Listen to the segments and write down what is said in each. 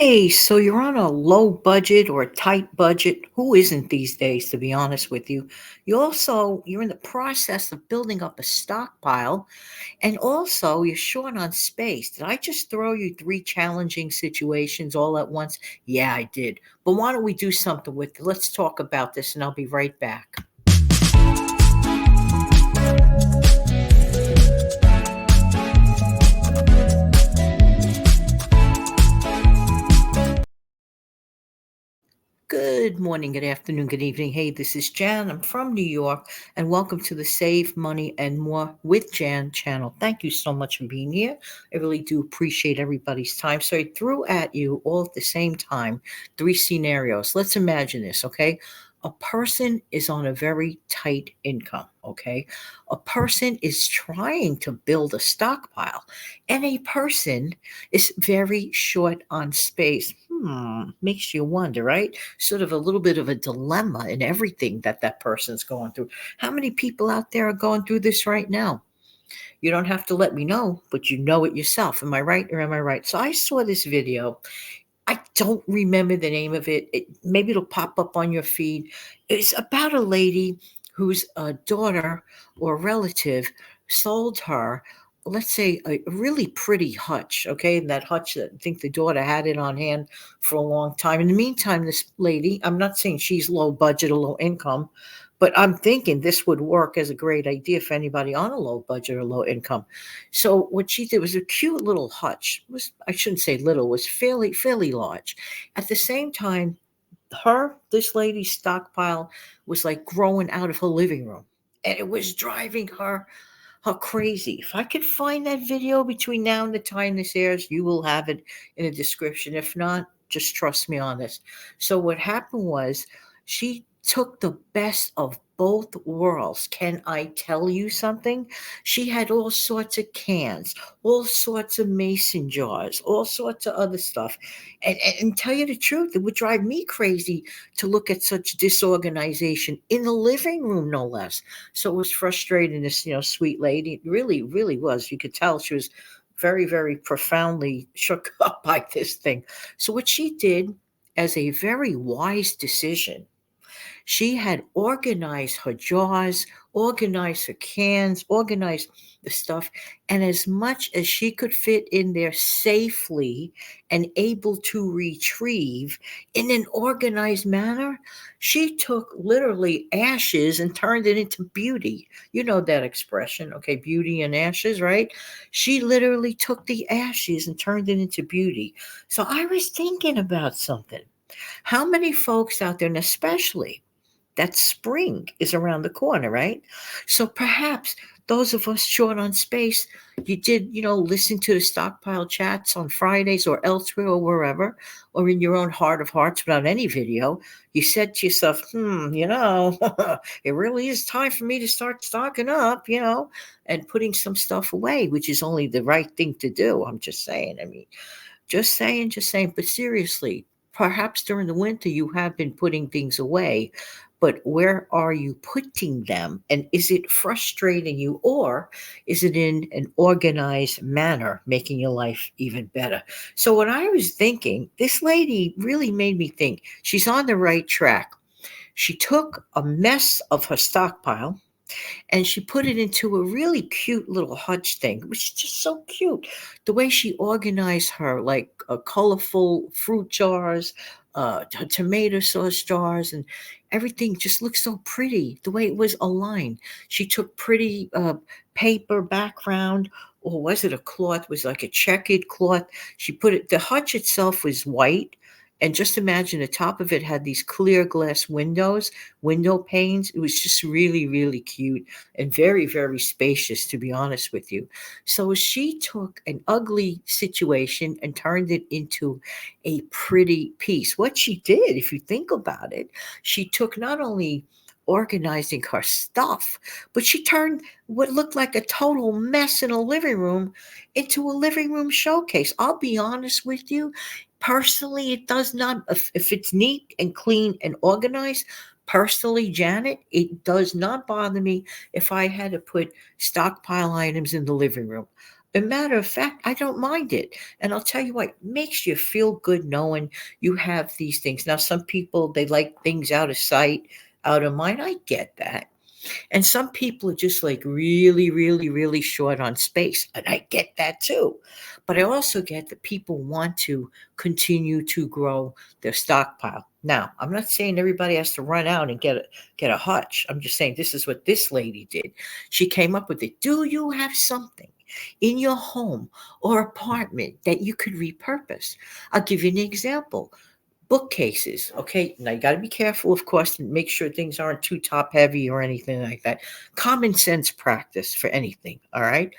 Hey, so you're on a low budget or a tight budget. Who isn't these days, to be honest with you? You're in the process of building up a stockpile, and also you're short on space. Did I just throw you three challenging situations all at once? Yeah, I did. But why don't we do something with it? Let's talk about this, and I'll be right back. Good morning, good afternoon, good evening. Hey, this is Jan. I'm from New York, and welcome to the Save Money and More with Jan channel. Thank you so much for being here. I really do appreciate everybody's time. So I threw at you all at the same time three scenarios. Let's imagine this, okay? A person is on a very tight income, okay? A person is trying to build a stockpile, and a person is very short on space. Makes you wonder, right? Sort of a little bit of a dilemma in everything that person's going through. How many people out there are going through this right now? You don't have to let me know, but you know it yourself. Am I right or am I right? So I saw this video. I don't remember the name of it. Maybe it'll pop up on your feed. It's about a lady whose daughter or relative sold her, let's say, a really pretty hutch. Okay, and that hutch, I think the daughter had it on hand for a long time. In the meantime, this lady, I'm not saying she's low budget or low income, but I'm thinking this would work as a great idea for anybody on a low budget or low income. So what she did was a cute little hutch. It was, I shouldn't say little, was fairly large. At the same time, this lady's stockpile was like growing out of her living room. And it was driving her crazy. If I could find that video between now and the time this airs, you will have it in the description. If not, just trust me on this. So what happened was she took the best of both worlds. Can I tell you something? She had all sorts of cans, all sorts of mason jars, all sorts of other stuff. And tell you the truth, it would drive me crazy to look at such disorganization in the living room, no less. So it was frustrating. This, sweet lady, it really was. You could tell she was very profoundly shook up by this thing. So what she did, as a very wise decision, she had organized her jars, organized her cans, organized the stuff, and as much as she could fit in there safely and able to retrieve in an organized manner, she took literally ashes and turned it into beauty. You know that expression, okay? Beauty and ashes, right? She literally took the ashes and turned it into beauty. So I was thinking about something. How many folks out there, and especially that spring is around the corner, right? So perhaps those of us short on space, you did, listen to the stockpile chats on Fridays or elsewhere or wherever, or in your own heart of hearts without any video. You said to yourself, it really is time for me to start stocking up, and putting some stuff away, which is only the right thing to do. I'm just saying. I mean, just saying. But seriously, perhaps during the winter you have been putting things away, but where are you putting them? And is it frustrating you, or is it in an organized manner making your life even better? So, what I was thinking, this lady really made me think she's on the right track. She took a mess of her stockpile and she put it into a really cute little hutch thing, which is just so cute. The way she organized her, like colorful fruit jars, tomato sauce jars, and everything just looked so pretty. The way it was aligned. She took pretty paper background. Or was it a cloth? It was like a checkered cloth. She put it. The hutch itself was white, and just imagine the top of it had these clear glass window panes. It was just really cute and very spacious, to be honest with you. So she took an ugly situation and turned it into a pretty piece. What she did, if you think about it, she took not only organizing her stuff, but she turned what looked like a total mess in a living room into a living room showcase. I'll be honest with you. Personally, it does not, if it's neat and clean and organized, personally, Janet, it does not bother me if I had to put stockpile items in the living room. A matter of fact, I don't mind it. And I'll tell you what, it makes you feel good knowing you have these things. Now, some people, they like things out of sight, out of mind. I get that. And some people are just like really, really, really short on space. And I get that too. But I also get that people want to continue to grow their stockpile. Now, I'm not saying everybody has to run out and get a hutch. I'm just saying this is what this lady did. She came up with it. Do you have something in your home or apartment that you could repurpose? I'll give you an example. Bookcases. Okay, now you got to be careful, of course, and make sure things aren't too top heavy or anything like that. Common sense practice for anything. All right,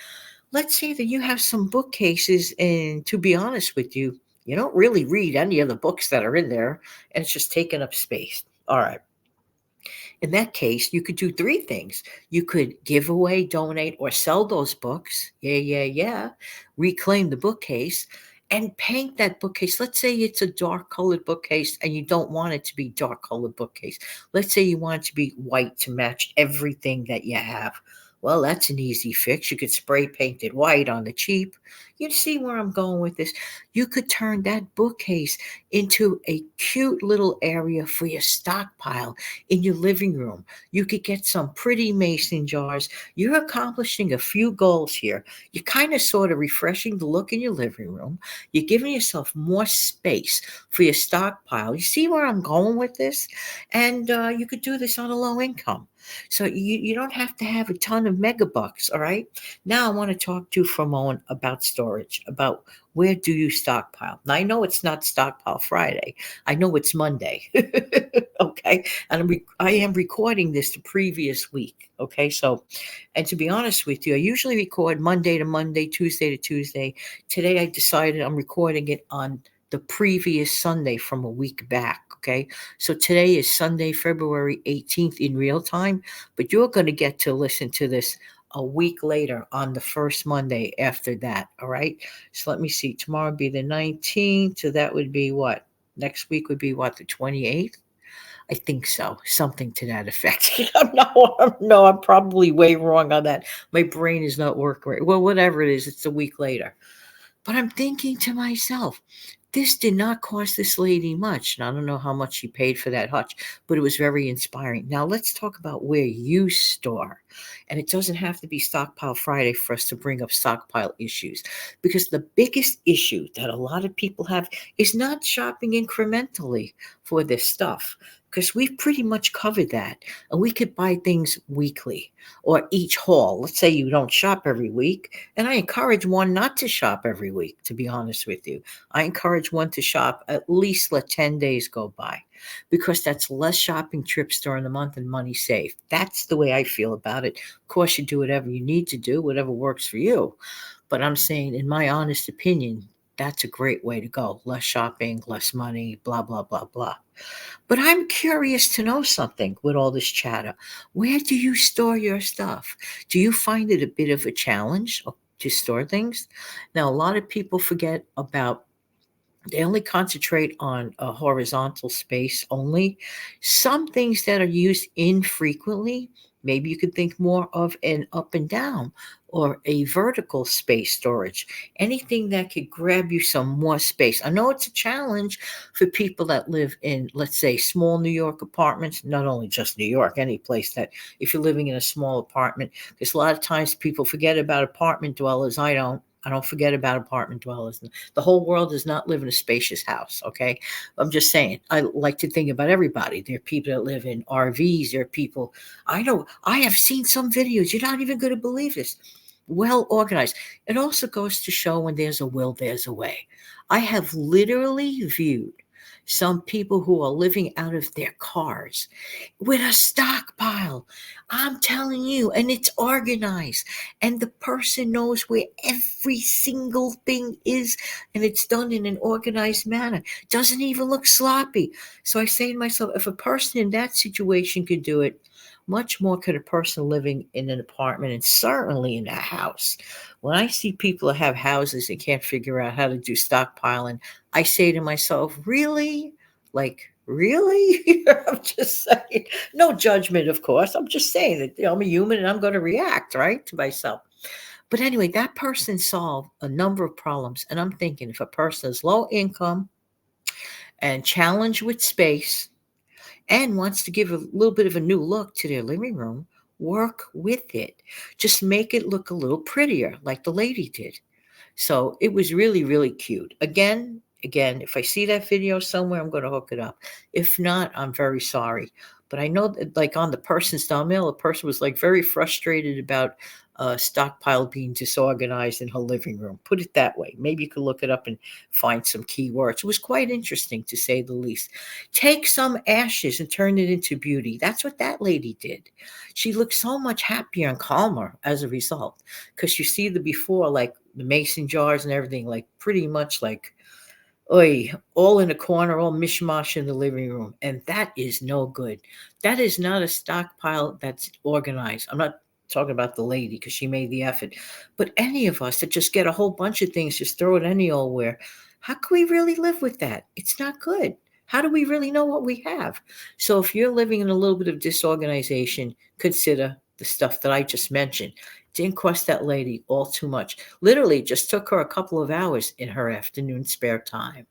let's say that you have some bookcases, and to be honest with you, you don't really read any of the books that are in there, and it's just taking up space. All right, in that case, you could do three things. You could give away, donate, or sell those books. Yeah, yeah, yeah. Reclaim the bookcase and paint that bookcase. Let's say it's a dark colored bookcase and you don't want it to be dark colored bookcase. Let's say you want it to be white to match everything that you have. Well, that's an easy fix. You could spray paint it white on the cheap. You see where I'm going with this? You could turn that bookcase into a cute little area for your stockpile in your living room. You could get some pretty mason jars. You're accomplishing a few goals here. You're kind of sort of refreshing the look in your living room. You're giving yourself more space for your stockpile. You see where I'm going with this? And you could do this on a low income. So you don't have to have a ton of megabucks, all right? Now I want to talk to you for a moment about storage, about where do you stockpile? Now I know it's not Stockpile Friday. I know it's Monday. Okay, and I am recording this the previous week. Okay, so, and to be honest with you, I usually record Monday to Monday, Tuesday to Tuesday. Today I decided I'm recording it on the previous Sunday from a week back. Okay, so today is Sunday, February 18th in real time, but you're going to get to listen to this a week later on the first Monday after that. All right, so let me see. Tomorrow would be the 19th, so that would be what? Next week would be what, the 28th? I think so, something to that effect. No, I'm probably way wrong on that. My brain is not working right. Well, whatever it is, it's a week later. But I'm thinking to myself, this did not cost this lady much. And I don't know how much she paid for that hutch, but it was very inspiring. Now let's talk about where you store. And it doesn't have to be Stockpile Friday for us to bring up stockpile issues. Because the biggest issue that a lot of people have is not shopping incrementally for this stuff. Because we've pretty much covered that. And we could buy things weekly or each haul. Let's say you don't shop every week. And I encourage one not to shop every week, to be honest with you. I encourage one to shop at least let 10 days go by because that's less shopping trips during the month and money saved. That's the way I feel about it. Of course, you do whatever you need to do, whatever works for you. But I'm saying, in my honest opinion, that's a great way to go. Less shopping, less money, blah, blah, blah, blah. But I'm curious to know something with all this chatter. Where do you store your stuff? Do you find it a bit of a challenge to store things? Now, a lot of people forget about, they only concentrate on a horizontal space only. Some things that are used infrequently, maybe you could think more of an up and down or a vertical space storage. Anything that could grab you some more space. I know it's a challenge for people that live in, let's say, small New York apartments, not only just New York, any place that if you're living in a small apartment, because a lot of times people forget about apartment dwellers. I don't forget about apartment dwellers. The whole world does not live in a spacious house, okay? I'm just saying, I like to think about everybody. There are people that live in RVs. There are people, I know, I have seen some videos. You're not even going to believe this. Well organized. It also goes to show when there's a will, there's a way. I have literally viewed some people who are living out of their cars with a stockpile. I'm telling you, and it's organized, and the person knows where every single thing is, and it's done in an organized manner. Doesn't even look sloppy. So I say to myself, if a person in that situation could do it, much more could a person living in an apartment and certainly in a house. When I see people that have houses and can't figure out how to do stockpiling, I say to myself, really? Like, really? I'm just saying, no judgment, of course. I'm just saying that I'm a human and I'm going to react, right, to myself. But anyway, that person solved a number of problems. And I'm thinking if a person is low income and challenged with space and wants to give a little bit of a new look to their living room, work with it. Just make it look a little prettier, like the lady did. So it was really, really cute. Again, if I see that video somewhere, I'm going to hook it up. If not, I'm very sorry. But I know that, like on the person's thumbnail, the person was like very frustrated about stockpile being disorganized in her living room. Put it that way. Maybe you could look it up and find some keywords. It was quite interesting to say the least. Take some ashes and turn it into beauty. That's what that lady did. She looked so much happier and calmer as a result because you see the before, like the mason jars and everything, like pretty much like, oi, all in a corner, all mishmash in the living room. And that is no good. That is not a stockpile that's organized. I'm not talking about the lady because she made the effort, but any of us that just get a whole bunch of things, just throw it any old where. How can we really live with that? It's not good. How do we really know what we have? So if you're living in a little bit of disorganization, consider the stuff that I just mentioned. Didn't cost that lady all too much. Literally just took her a couple of hours in her afternoon spare time.